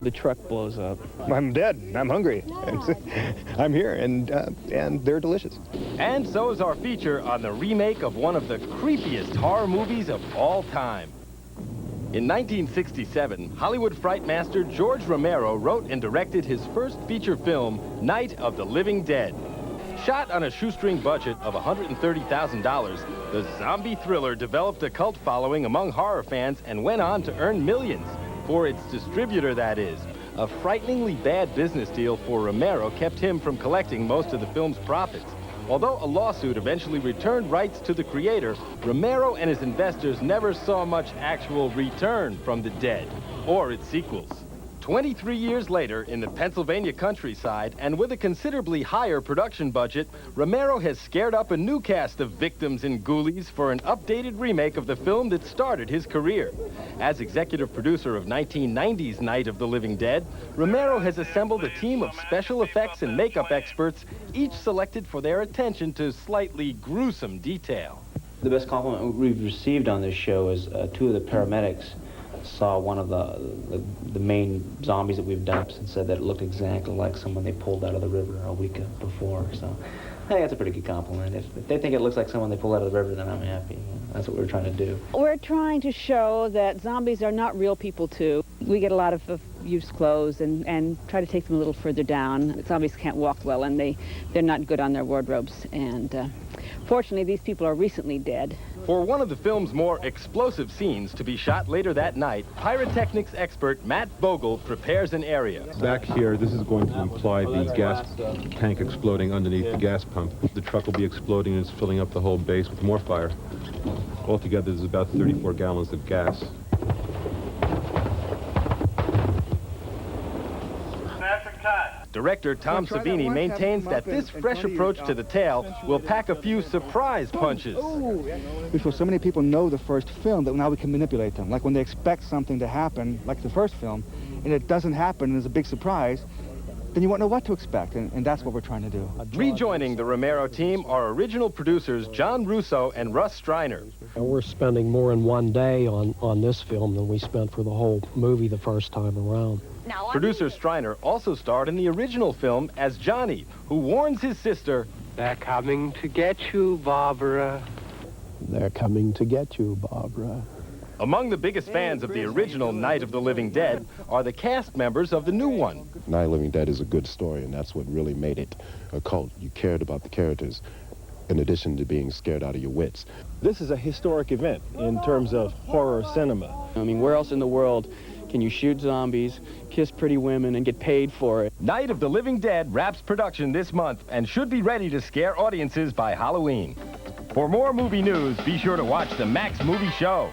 The truck blows up. I'm dead. I'm hungry. I'm here, and they're delicious. And so is our feature on the remake of one of the creepiest horror movies of all time. In 1967, Hollywood fright master George Romero wrote and directed his first feature film, Night of the Living Dead. Shot on a shoestring budget of $130,000, the zombie thriller developed a cult following among horror fans and went on to earn millions. For its distributor, that is. A frighteningly bad business deal for Romero kept him from collecting most of the film's profits. Although a lawsuit eventually returned rights to the creator, Romero and his investors never saw much actual return from The Dead or its sequels. 23 years later, in the Pennsylvania countryside, and with a considerably higher production budget, Romero has scared up a new cast of victims and ghoulies for an updated remake of the film that started his career. As executive producer of 1990's Night of the Living Dead, Romero has assembled a team of special effects and makeup experts, each selected for their attention to slightly gruesome detail. The best compliment we've received on this show is two of the paramedics saw one of the main zombies that we've done and said that it looked exactly like someone they pulled out of the river a week before. So I think that's a pretty good compliment. If they think it looks like someone they pulled out of the river, then I'm happy. That's what we're trying to do. We're trying to show that zombies are not real people, too. We get a lot of used clothes and try to take them a little further down. Zombies can't walk well, and they're not good on their wardrobes. And fortunately, these people are recently dead. For one of the film's more explosive scenes to be shot later that night, pyrotechnics expert Matt Bogle prepares an area. Back here, this is going to imply the gas tank exploding underneath the gas pump. The truck will be exploding and it's filling up the whole base with more fire. Altogether, there's about 34 gallons of gas. Director Tom Savini maintains that this fresh approach to the tale will pack a few surprise punches. Before so many people know the first film that now we can manipulate them. Like when they expect something to happen, like the first film, and it doesn't happen and there's a big surprise, then you won't know what to expect, and that's what we're trying to do. Rejoining the Romero team are original producers John Russo and Russ Streiner. We're spending more in one day on this film than we spent for the whole movie the first time around. Producer Streiner also starred in the original film as Johnny, who warns his sister, "They're coming to get you, Barbara." They're coming to get you, Barbara. Among the biggest fans of the original Night of the Living Dead are the cast members of the new one. Night of the Living Dead is a good story, and that's what really made it a cult. You cared about the characters, in addition to being scared out of your wits. This is a historic event in terms of horror cinema. I mean, where else in the world can you shoot zombies, kiss pretty women, and get paid for it? Night of the Living Dead wraps production this month and should be ready to scare audiences by Halloween. For more movie news, be sure to watch the Max Movie Show.